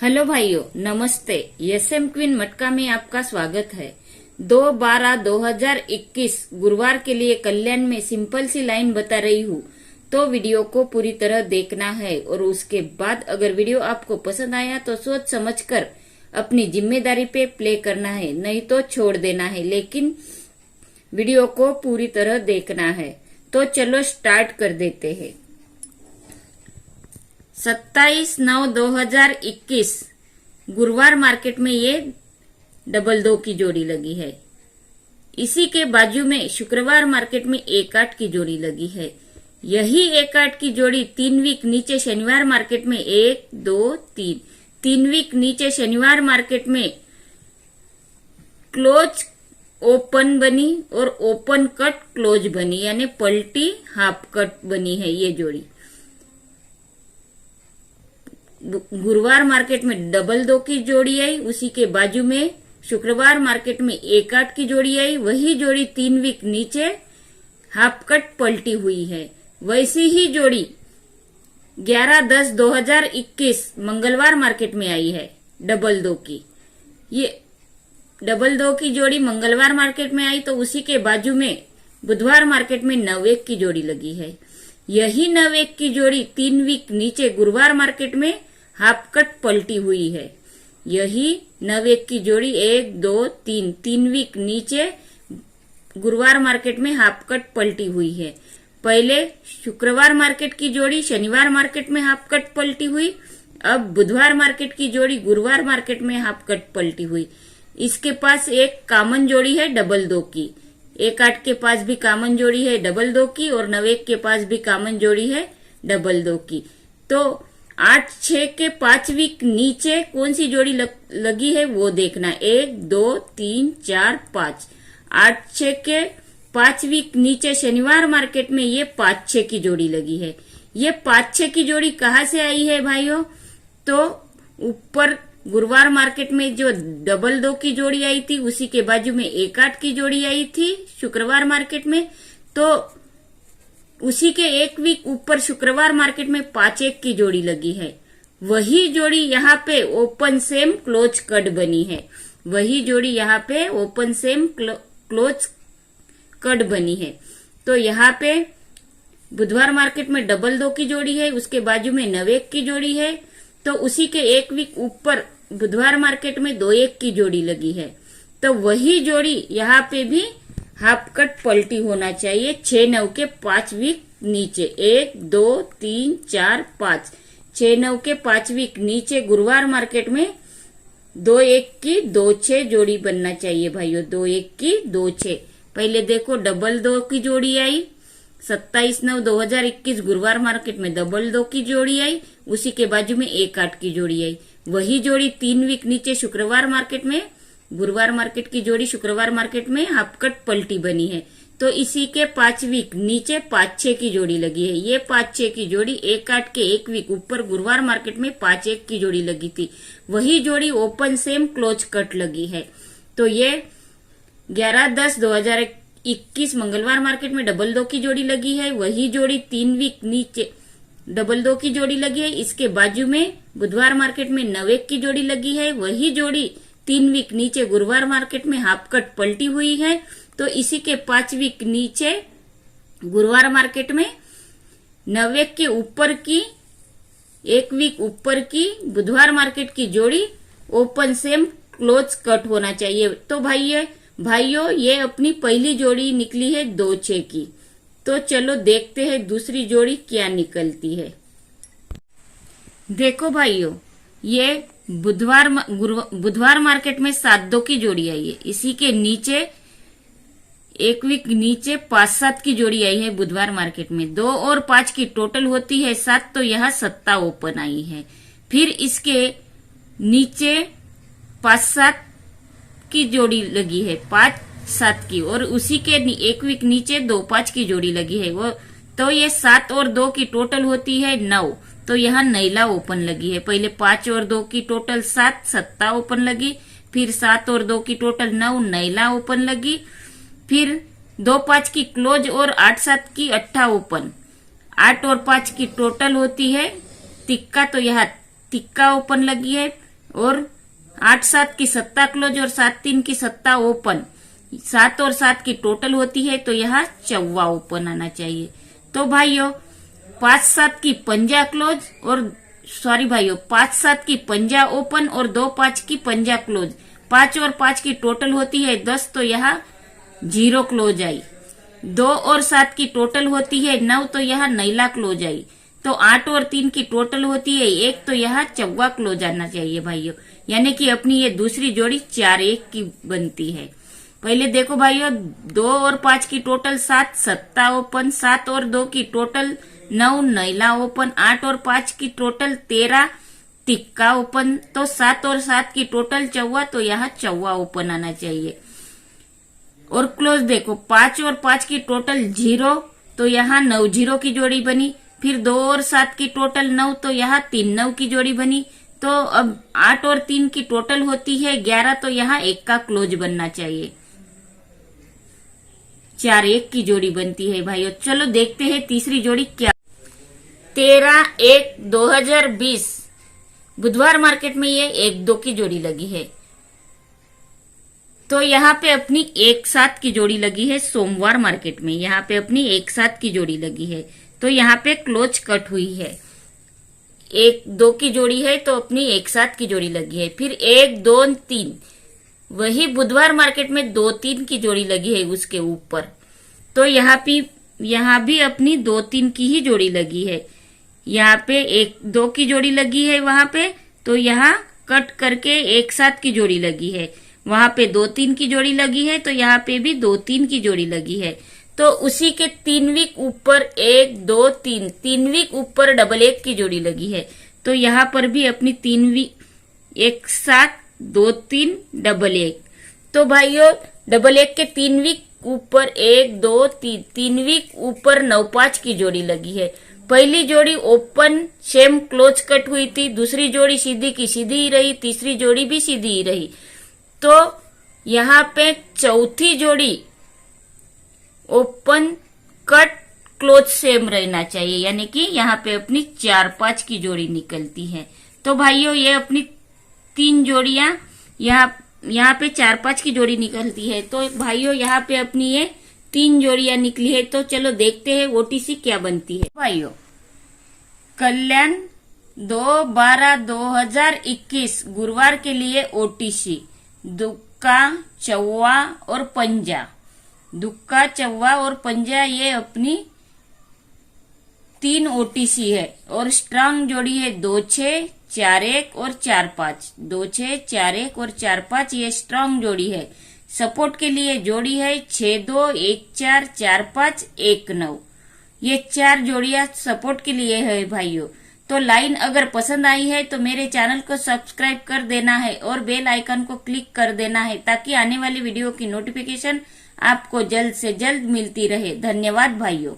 Hello भाइयों, नमस्ते। SM queen मटका में आपका स्वागत है। 2/12/2021 गुरुवार के लिए कल्याण में सिंपल सी लाइन बता रही हूँ, तो वीडियो को पूरी तरह देखना है और उसके बाद अगर वीडियो आपको पसंद आया तो सोच समझकर अपनी जिम्मेदारी पे प्ले करना है, नहीं तो छोड़ देना है, लेकिन वीडियो को पूरी तरह देखना है। तो चलो स्टार्ट कर देते हैं। 27/9/2021 गुरुवार मार्केट में ये 2-2 की जोड़ी लगी है। इसी के बाजू में शुक्रवार मार्केट में 1-8 की जोड़ी लगी है। यही 1-8 की जोड़ी 3 वीक नीचे शनिवार मार्केट में 1, 2, 3 वीक नीचे शनिवार मार्केट में क्लोज ओपन बनी और ओपन कट क्लोज बनी, यानी पलटी हाफ कट बनी है ये जोड़ी। गुरुवार मार्केट में 2-2 की जोड़ी आई, उसी के बाजू में शुक्रवार मार्केट में 1-8 की जोड़ी आई। वही जोड़ी 3 वीक नीचे हाफ कट पलटी हुई है। वैसी ही जोड़ी 11/10/2021 मंगलवार मार्केट में आई है 2-2 की। ये 2-2 की जोड़ी मंगलवार मार्केट में आई, तो उसी के बाजू में बुधवार मार्केट में 9-1 की जोड़ी लगी है। यही 9-1 की जोड़ी 3 वीक नीचे गुरुवार मार्केट में हाफ कट पलटी हुई है। यही 9-1 की जोड़ी 1, 2, 3 वीक नीचे गुरुवार मार्केट में हाफ कट पलटी हुई है। पहले शुक्रवार मार्केट की जोड़ी शनिवार मार्केट में हाफ कट पलटी हुई, अब बुधवार मार्केट की जोड़ी गुरुवार मार्केट में हाफ कट पलटी हुई। इसके पास एक कॉमन जोड़ी है 2-2 की। 1-8 के पास भी कॉमन जोड़ी है 2-2 की और 9-1 के पास भी कॉमन जोड़ी है 2-2 की। तो 8-6 के 5 वीक नीचे कौन सी जोड़ी लगी है वो देखना। 1, 2, 3, 4, 5। 8-6 के 5 वीक नीचे शनिवार मार्केट में ये 5-6 की जोड़ी लगी है। ये 5-6 की जोड़ी कहाँ से आई है भाइयों? तो ऊपर गुरुवार मार्केट में जो 2-2 की जोड़ी आई थी, उसी के बाजू में 1-8 की जोड़ी आई थी शुक्रवार मार्केट में, तो उसी के 1 वीक ऊपर शुक्रवार मार्केट में 5-1 की जोड़ी लगी है। वही जोड़ी यहाँ पे ओपन सेम क्लोज कट बनी है। वही जोड़ी यहाँ पे ओपन सेम क्लोज कट बनी है। तो यहाँ पे बुधवार मार्केट में 2-2 की जोड़ी है, उसके बाजू में 9-1 की जोड़ी है, तो उसी के 1 वीक ऊपर बुधवार मार्केट में 2-1 की जोड़ी लगी है। तो वही जोड़ी यहाँ पे भी हाफ कट पलटी होना चाहिए 6-9 के 5 वीक नीचे। 1, 2, 3, 4, 5। 6-9 के 5 वीक नीचे गुरुवार मार्केट में 2-1 की 2-6 जोड़ी बनना चाहिए भाइयों। 2-1 की 2-6। पहले देखो 2-2 की जोड़ी आई 27/9/2021 गुरुवार मार्केट में 2-2 की जोड़ी आई, उसी के बाजू में 1-8 की जोड़ी आई। वही जोड़ी 3 वीक नीचे शुक्रवार मार्केट में गुरुवार मार्केट की जोड़ी शुक्रवार मार्केट में हाफ कट पलटी बनी है। तो इसी के 5 वीक नीचे 5-6 की जोड़ी लगी है। ये 5-6 की जोड़ी 1-8 के 1 वीक ऊपर गुरुवार मार्केट में 5-1 की जोड़ी लगी थी। वही जोड़ी ओपन सेम क्लोज कट लगी है। तो ये 11/10/2021 मंगलवार मार्केट में 2-2 की जोड़ी लगी है। वही जोड़ी 3 वीक नीचे 2-2 की जोड़ी लगी है। इसके बाजू में बुधवार मार्केट में 9-1 की जोड़ी लगी है। वही जोड़ी 3 वीक नीचे गुरुवार मार्केट में हाफ कट पलटी हुई है। तो इसी के 5 वीक नीचे गुरुवार मार्केट में 9-1 के ऊपर की 1 वीक ऊपर की बुधवार मार्केट की जोड़ी ओपन सेम क्लोज कट होना चाहिए। तो भाइयों ये अपनी पहली जोड़ी निकली है 2-6 की। तो चलो देखते हैं दूसरी जोड़ी क्या निकलती है। देखो भाइयों, ये बुधवार मार्केट में 7-2 की जोड़ी आई है। इसी के नीचे 1 वीक नीचे 5-7 की जोड़ी आई है बुधवार मार्केट में। 2 और 5 की टोटल होती है 7, तो यहाँ 7 ओपन आई है। फिर इसके नीचे 5-7 की जोड़ी लगी है 5-7 की, और उसी के 1 वीक नीचे 2-5 की जोड़ी लगी है वो, तो ये 7 और 2 की टोटल होती है 9, तो यहाँ नैला ओपन लगी है। पहले 5 और 2 की टोटल 7, 7 ओपन लगी, फिर 7 और 2 की टोटल 9, नैला ओपन लगी, फिर 2-5 की क्लोज और 8-7 की 8 ओपन। 8 और 5 की टोटल होती है तिक्का, तो यहाँ तिक्का ओपन लगी है। और 8-7 की सत्ता क्लोज और 7-3 की सत्ता ओपन, 7 और 7 की टोटल होती है तो यहाँ चौवा ओपन आना चाहिए। तो भाइयों 5-7 की पंजा क्लोज और 5-7 की पंजा ओपन और 2-5 की पंजा क्लोज, 5 और 5 की टोटल होती है 10 तो यहाँ 0 क्लोज आई। 2 और 7 की टोटल होती है 9 तो यहाँ नैला क्लोज आई। तो 8 और 3 की टोटल होती है 1 तो यहाँ चौवा क्लोज आना चाहिए भाइयों। यानी कि अपनी ये दूसरी जोड़ी 4-1 की बनती है। पहले देखो भाइयों 2 और 5 की टोटल 7, सत्ता ओपन, 7 और 2 की टोटल 9, नैला ओपन, 8 और 5 की टोटल 13, टिक्का ओपन। तो 7 और 7 की टोटल चौवा तो यहाँ चौवा ओपन आना चाहिए। और क्लोज देखो 5 और 5 की टोटल 0 तो यहाँ 9-0 की जोड़ी बनी। फिर 2 और 7 की टोटल 9 तो यहाँ 3-9 की जोड़ी बनी। तो अब 8 और 3 की टोटल होती है 11 तो यहाँ 1 का क्लोज बनना चाहिए। 4-1 की जोड़ी बनती है भाइयों। चलो देखते हैं तीसरी जोड़ी क्या। 13-1-2020 बुधवार मार्केट में ये 1-2 की जोड़ी लगी है। तो यहाँ पे अपनी 1-7 की जोड़ी लगी है। सोमवार मार्केट में यहाँ पे अपनी 1-7 की जोड़ी लगी है। तो यहाँ पे क्लोज कट हुई है। 1-2 की जोड़ी है तो अपनी 1-7 की जोड़ी लगी है। फिर 1-2-3 वही बुधवार मार्केट में 2-3 की जोड़ी लगी है उसके ऊपर। तो यहाँ भी अपनी 2-3 की ही जोड़ी लगी है। यहाँ पे 1-2 की जोड़ी लगी है वहां पे, तो यहाँ कट करके 1-7 की जोड़ी लगी है। वहां पे 2-3 की जोड़ी लगी है तो यहाँ पे भी 2-3 की जोड़ी लगी है। तो उसी के 3 वीक ऊपर 1-2-3 3 वीक ऊपर 1-1 की जोड़ी लगी है। तो यहाँ पर भी अपनी 3 वीक 1-7-2-3 1-1। तो भाइयों 1-1 के 3 वीक ऊपर 1-2-3 3 वीक ऊपर 9-5 की जोड़ी लगी है। पहली जोड़ी ओपन सेम क्लोज कट हुई थी, दूसरी जोड़ी सीधी की सीधी ही रही, तीसरी जोड़ी भी सीधी ही रही। तो यहाँ पे चौथी जोड़ी ओपन कट क्लोज सेम रहना चाहिए, यानी कि यहाँ पे अपनी 4-5 की जोड़ी निकलती है। तो भाइयों ये अपनी 3 जोड़ियां यहाँ पे 4-5 की जोड़ी निकलती है। तो भाइयों यहाँ पे अपनी ये 3 जोड़ियां निकली है। तो चलो देखते हैं ओटीसी क्या बनती है। भाइयों कल्याण 2/12/2021 गुरुवार के लिए ओटीसी दुक्का, चौवा और पंजा। दुक्का, चौवा और पंजा ये अपनी 3 ओटीसी है। और स्ट्रांग जोड़ी है 2-6, 4-1 और 4-5। 2-6, 4-1 और 4-5 ये स्ट्रांग जोड़ी है। सपोर्ट के लिए जोड़ी है 6-2, 1-4, 4-5, 1-9। ये 4 जोड़ियां सपोर्ट के लिए है भाइयों। तो लाइन अगर पसंद आई है तो मेरे चैनल को सब्सक्राइब कर देना है और बेल आइकन को क्लिक कर देना है, ताकि आने वाली वीडियो की नोटिफिकेशन आपको जल्द से जल्द मिलती रहे। धन्यवाद भाइयों।